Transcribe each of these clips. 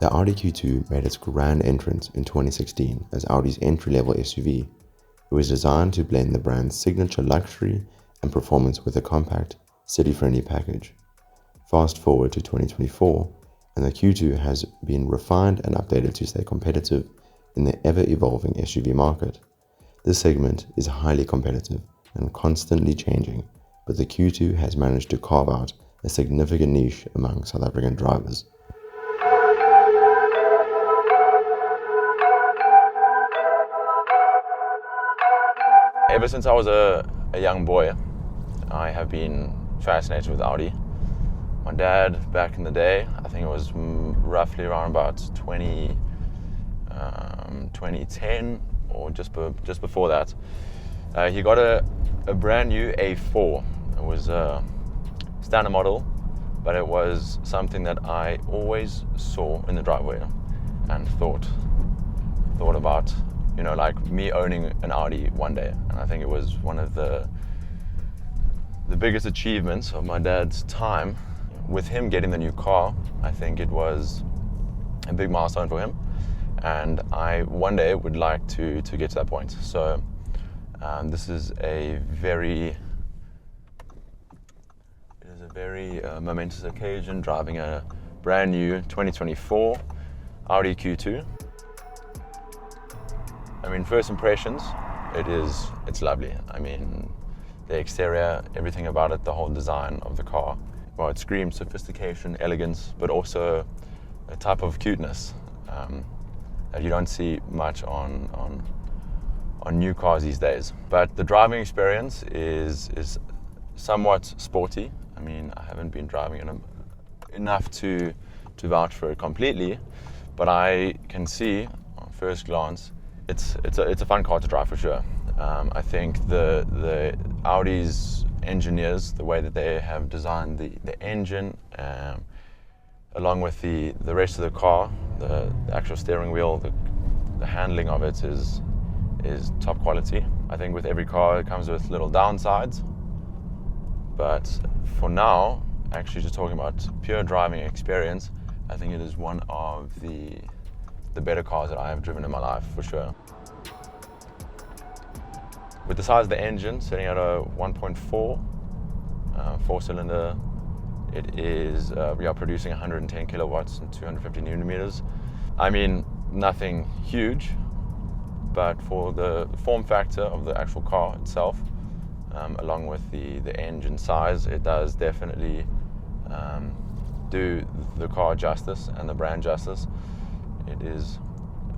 The Audi Q2 made its grand entrance in 2016 as Audi's entry-level SUV. It was designed to blend the brand's signature luxury and performance with a compact, city-friendly package. Fast forward to 2024, and the Q2 has been refined and updated to stay competitive in the ever-evolving SUV market. This segment is highly competitive and constantly changing, but the Q2 has managed to carve out a significant niche among South African drivers. Ever since I was a young boy, I have been fascinated with Audi. My dad, back in the day, I think it was roughly around about 2010 or just before that, he got a brand new A4. It was a standard model, but it was something that I always saw in the driveway and thought about, like me owning an Audi one day. And I think it was one of the biggest achievements of my dad's time. With him getting the new car, I think it was a big milestone for him, and I one day would like to get to that point. So this is a very momentous occasion, driving a brand new 2024 Audi Q2. I mean, first impressions, it's lovely. I mean, the exterior, everything about it, the whole design of the car. Well, it screams sophistication, elegance, but also a type of cuteness that you don't see much on new cars these days. But the driving experience is somewhat sporty. I mean, I haven't been driving it enough to vouch for it completely, but I can see on first glance it's a fun car to drive for sure. I think the Audi's engineers, the way that they have designed the engine, along with the rest of the car, the actual steering wheel, the handling of it is top quality. I think with every car it comes with little downsides, but for now, actually just talking about pure driving experience, I think it is one of the better cars that I have driven in my life for sure. With the size of the engine sitting at a 1.4 four-cylinder, it is we are producing 110 kilowatts and 250 newton meters. I mean, nothing huge, but for the form factor of the actual car itself, along with the engine size, it does definitely do the car justice and the brand justice. It is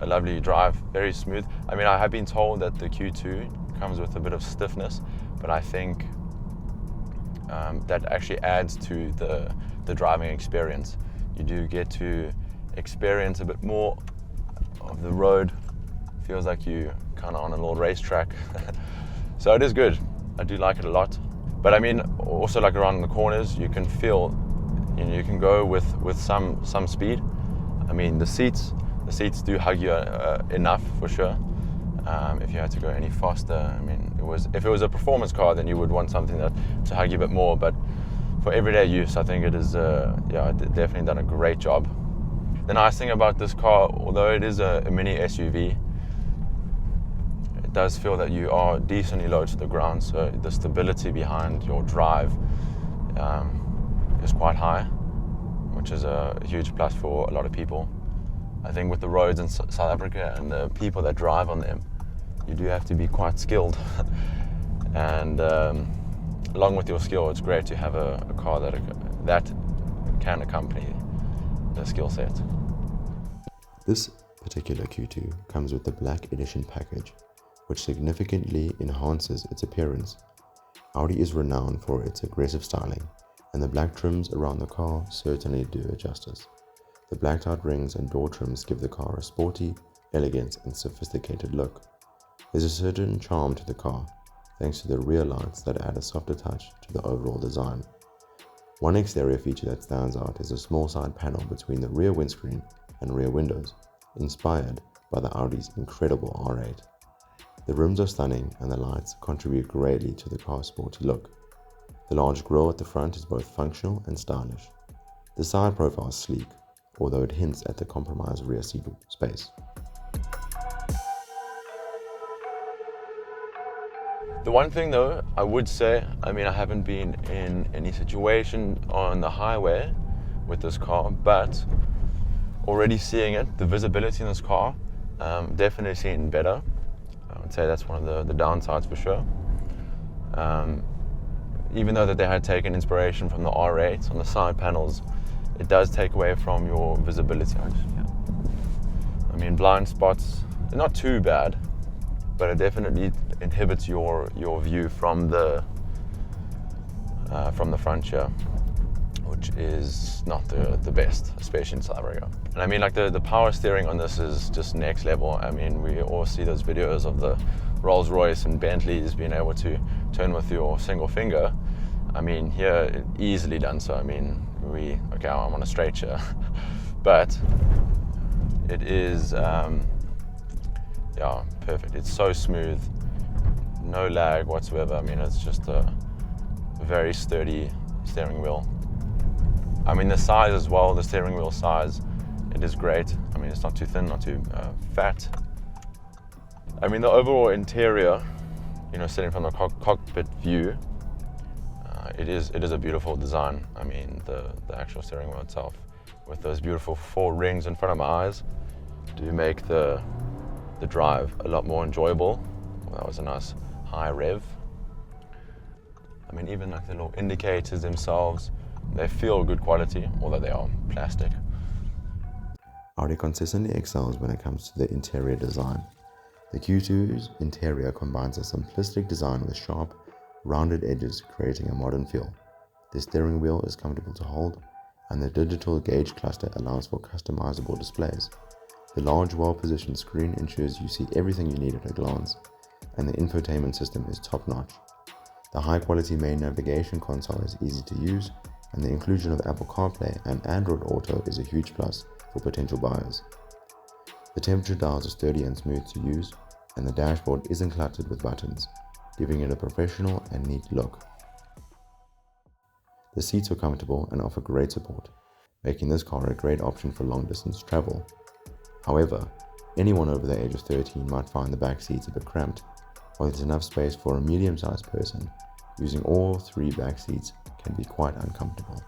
a lovely drive, very smooth. I mean, I have been told that the Q2 comes with a bit of stiffness, but I think that actually adds to the driving experience. You do get to experience a bit more of the road. Feels like you kind of on a little racetrack. So it is good. I do like it a lot. But I mean, also like around the corners, you can feel, you can go with some speed. I mean, the seats do hug you enough for sure. If you had to go any faster, I mean, if it was a performance car, then you would want something to hug you a bit more. But for everyday use, I think it is, definitely done a great job. The nice thing about this car, although it is a mini SUV, it does feel that you are decently low to the ground, so the stability behind your drive is quite high, which is a huge plus for a lot of people. I think with the roads in South Africa and the people that drive on them, you do have to be quite skilled. And along with your skill, it's great to have a car that can accompany the skill set. This particular Q2 comes with the Black Edition package, which significantly enhances its appearance. Audi is renowned for its aggressive styling, and the black trims around the car certainly do it justice. The blacked out rings and door trims give the car a sporty, elegant and sophisticated look. There's a certain charm to the car, thanks to the rear lights that add a softer touch to the overall design. One exterior feature that stands out is a small side panel between the rear windscreen and rear windows, inspired by the Audi's incredible R8. The rims are stunning and the lights contribute greatly to the car's sporty look. The large grille at the front is both functional and stylish. The side profile is sleek, although it hints at the compromised rear seat space. The one thing though, I would say, I haven't been in any situation on the highway with this car, but already seeing it, the visibility in this car, definitely seeing better. I would say that's one of the downsides for sure. Even though that they had taken inspiration from the R8 on the side panels, it does take away from your visibility. Blind spots, they're not too bad, but it definitely inhibits your view from the front here, which is not the best, especially in South Africa. And the power steering on this is just next level. We all see those videos of the Rolls-Royce and Bentleys being able to turn with your single finger. Here, easily done so. I'm on a straight here, but it is, perfect. It's so smooth, no lag whatsoever. It's just a very sturdy steering wheel. The size as well, the steering wheel size, it is great. It's not too thin, not too fat. The overall interior, sitting from the cockpit view, it is a beautiful design. The actual steering wheel itself, with those beautiful 4 rings in front of my eyes, do make the drive a lot more enjoyable. Well, that was a nice high rev. Even the little indicators themselves, they feel good quality, although they are plastic. Audi consistently excels when it comes to the interior design. The Q2's interior combines a simplistic design with sharp, rounded edges, creating a modern feel. The steering wheel is comfortable to hold, and the digital gauge cluster allows for customizable displays. The large, well-positioned screen ensures you see everything you need at a glance, and the infotainment system is top-notch. The high-quality main navigation console is easy to use, and the inclusion of Apple CarPlay and Android Auto is a huge plus for potential buyers. The temperature dials are sturdy and smooth to use, and the dashboard isn't cluttered with buttons, giving it a professional and neat look. The seats are comfortable and offer great support, making this car a great option for long-distance travel. However, anyone over the age of 13 might find the back seats a bit cramped. While there's enough space for a medium-sized person, using all 3 back seats can be quite uncomfortable.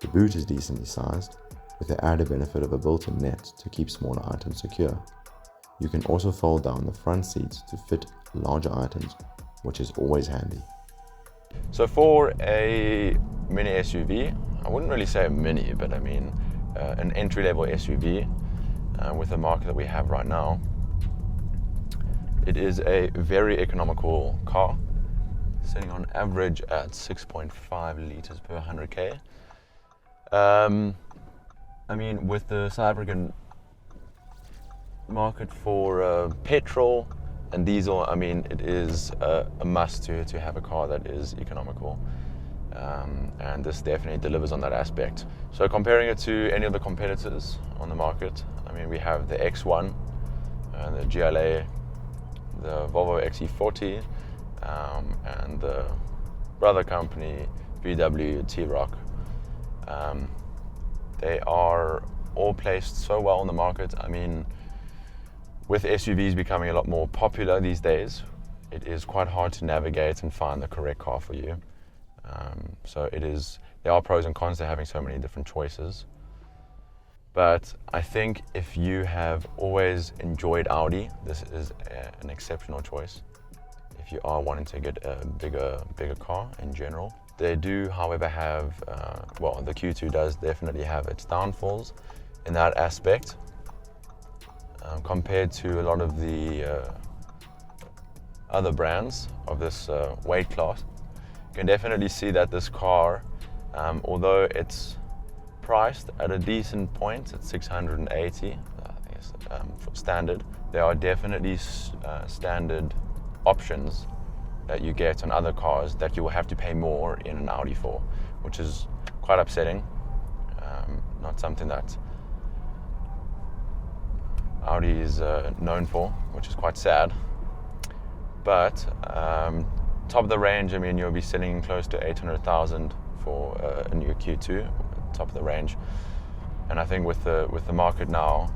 The boot is decently sized, with the added benefit of a built-in net to keep smaller items secure. You can also fold down the front seats to fit larger items, which is always handy. So for a mini SUV, I wouldn't really say a mini, but an entry-level SUV with the market that we have right now, it is a very economical car, sitting on average at 6.5 litres per 100k. With the South African market for petrol and diesel, it is a must to have a car that is economical. And this definitely delivers on that aspect. So comparing it to any of the competitors on the market, we have the X1, the GLA, the Volvo XC40, and the brother company VW T-Roc. They are all placed so well in the market. With SUVs becoming a lot more popular these days, it is quite hard to navigate and find the correct car for you. There are pros and cons to having so many different choices. But I think if you have always enjoyed Audi, this is an exceptional choice. If you are wanting to get a bigger car in general. They do, however, have, the Q2 does definitely have its downfalls in that aspect. Compared to a lot of the other brands of this weight class, you can definitely see that this car, although it's priced at a decent point at 680, I guess, for standard, there are definitely standard options that you get on other cars that you will have to pay more in an Audi for, which is quite upsetting. Not something that Audi is known for, which is quite sad. But top of the range, you'll be sitting close to 800,000 for a new Q2, top of the range. And I think with the market now,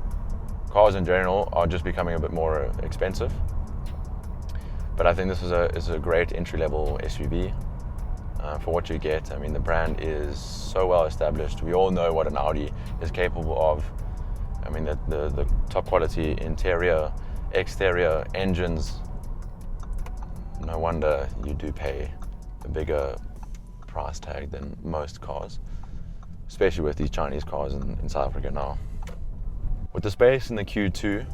cars in general are just becoming a bit more expensive. But I think this is a great entry-level SUV for what you get. I mean, the brand is so well established. We all know what an Audi is capable of. I mean, the top quality interior, exterior, engines. No wonder you do pay a bigger price tag than most cars, especially with these Chinese cars in South Africa now. With the space in the Q2,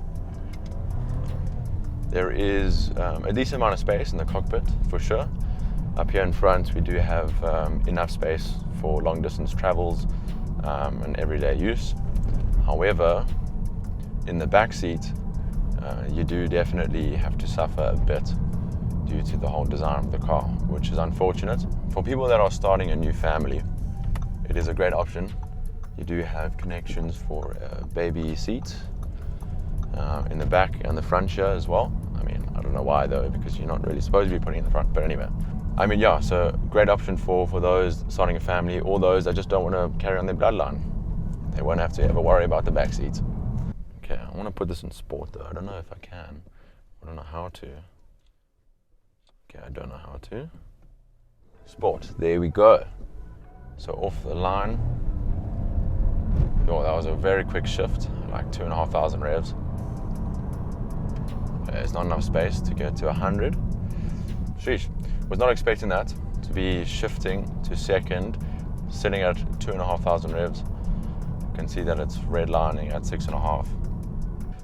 there is a decent amount of space in the cockpit for sure. Up here in front, we do have enough space for long distance travels and everyday use. However, in the back seat, you do definitely have to suffer a bit due to the whole design of the car, which is unfortunate. For people that are starting a new family, it is a great option. You do have connections for a baby seat in the back and the front here as well. I mean, I don't know why though, because you're not really supposed to be putting it in the front, but anyway. I mean, yeah, so great option for those starting a family or those that just don't want to carry on their bloodline. They won't have to ever worry about the back seat. Okay, I want to put this in sport though. I don't know if I can. I don't know how to. Okay, I don't know how to. Sport, there we go. So off the line. Oh, that was a very quick shift, like 2,500 revs. There's not enough space to get to 100. Sheesh, was not expecting that to be shifting to second, sitting at 2,500 revs. You can see that it's redlining at 6.5.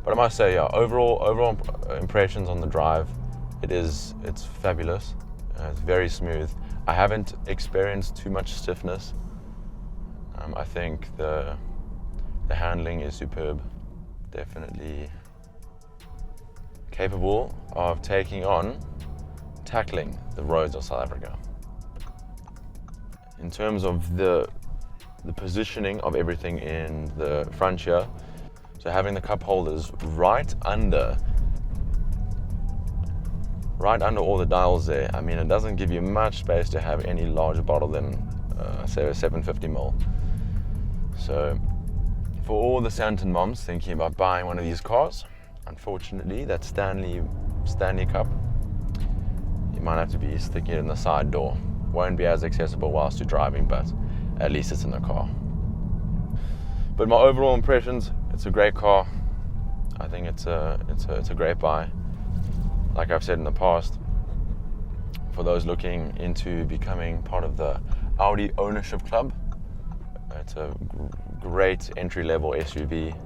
But I must say, yeah, overall impressions on the drive, it's fabulous. It's very smooth. I haven't experienced too much stiffness. I think the handling is superb. Definitely capable of tackling the roads of South Africa. In terms of the positioning of everything in the front here, so having the cup holders right under all the dials there, I mean, it doesn't give you much space to have any larger bottle than say a 750ml. So for all the Santon moms thinking about buying one of these cars, unfortunately that Stanley cup, you might have to be sticking it in the side door. Won't be as accessible whilst you're driving, but at least it's in the car. But my overall impressions, it's a great car. I think it's a great buy. Like I've said in the past, for those looking into becoming part of the Audi ownership club, it's a great entry-level SUV.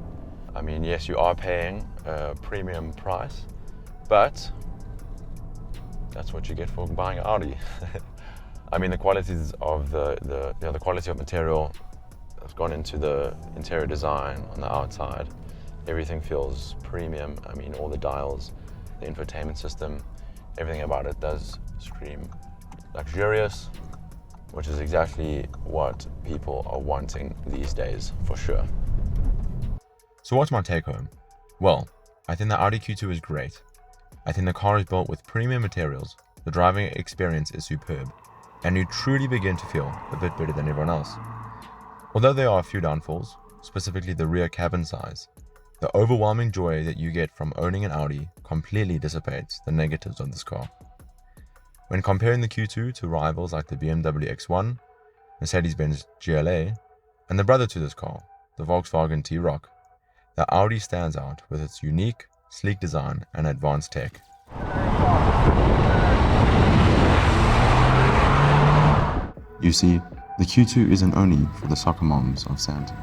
I mean, yes, you are paying a premium price, but that's what you get for buying an Audi. I mean, the qualities of the quality of material that's gone into the interior design on the outside, everything feels premium. I mean, all the dials, the infotainment system, everything about it does scream luxurious, which is exactly what people are wanting these days, for sure. So what's my take home? Well, I think the Audi Q2 is great. I think the car is built with premium materials, the driving experience is superb, and you truly begin to feel a bit better than everyone else. Although there are a few downfalls, specifically the rear cabin size, the overwhelming joy that you get from owning an Audi completely dissipates the negatives of this car. When comparing the Q2 to rivals like the BMW X1, Mercedes-Benz GLA, and the brother to this car, the Volkswagen T-Roc, the Audi stands out with its unique, sleek design and advanced tech. You see, the Q2 isn't only for the soccer moms of Santon.